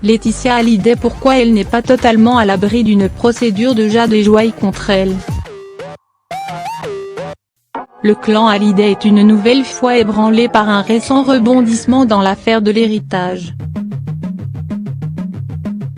Laetitia Hallyday pourquoi elle n'est pas totalement à l'abri d'une procédure de Jade et Joy contre elle. Le clan Hallyday est une nouvelle fois ébranlé par un récent rebondissement dans l'affaire de l'héritage.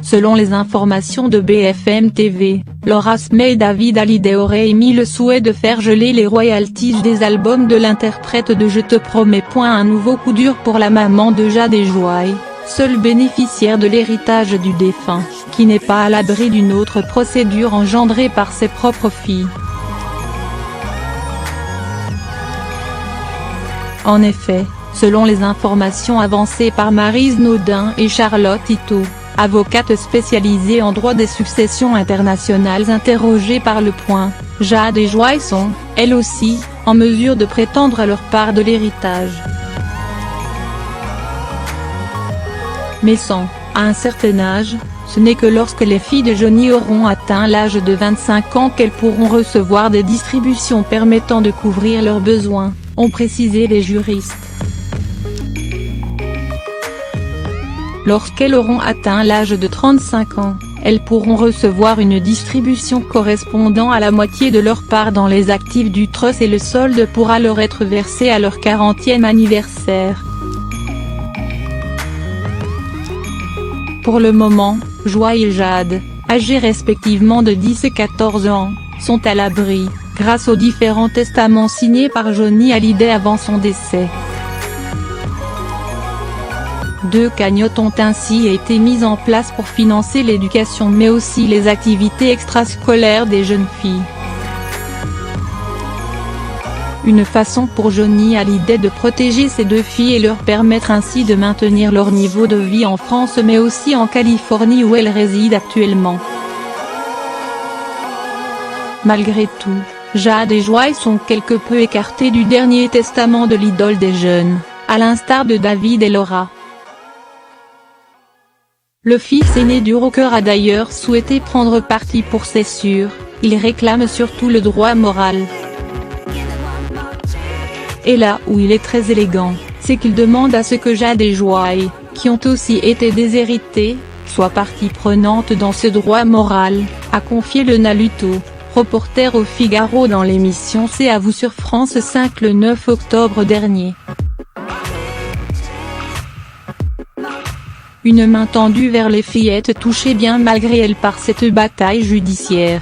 Selon les informations de BFM TV, Laura Smith et David Hallyday auraient émis le souhait de faire geler les royalties des albums de l'interprète de Je te promets. Un nouveau coup dur pour la maman de Jade et Joy, seule bénéficiaire de l'héritage du défunt, qui n'est pas à l'abri d'une autre procédure engendrée par ses propres filles. En effet, selon les informations avancées par Maryse Naudin et Charlotte Ito, avocates spécialisées en droit des successions internationales interrogées par Le Point, Jade et Joy sont, elles aussi, en mesure de prétendre à leur part de l'héritage. Mais sans, à un certain âge, ce n'est que lorsque les filles de Johnny auront atteint l'âge de 25 ans qu'elles pourront recevoir des distributions permettant de couvrir leurs besoins, ont précisé les juristes. Lorsqu'elles auront atteint l'âge de 35 ans, elles pourront recevoir une distribution correspondant à la moitié de leur part dans les actifs du trust et le solde pourra leur être versé à leur 40e anniversaire. Pour le moment, Joy et Jade, âgés respectivement de 10 et 14 ans, sont à l'abri, grâce aux différents testaments signés par Johnny Hallyday avant son décès. 2 cagnottes ont ainsi été mises en place pour financer l'éducation mais aussi les activités extrascolaires des jeunes filles. Une façon pour Johnny Hallyday de protéger ses 2 filles et leur permettre ainsi de maintenir leur niveau de vie en France mais aussi en Californie où elles résident actuellement. Malgré tout, Jade et Joy sont quelque peu écartés du dernier testament de l'idole des jeunes, à l'instar de David et Laura. Le fils aîné du rocker a d'ailleurs souhaité prendre parti pour c'est sûr, il réclame surtout le droit moral. Et là où il est très élégant, c'est qu'il demande à ce que Jade et Joy, qui ont aussi été déshéritées, soient partie prenante dans ce droit moral, a confié le Naluto, reporter au Figaro dans l'émission C'est à vous sur France 5 le 9 octobre dernier. Une main tendue vers les fillettes touchées bien malgré elles par cette bataille judiciaire.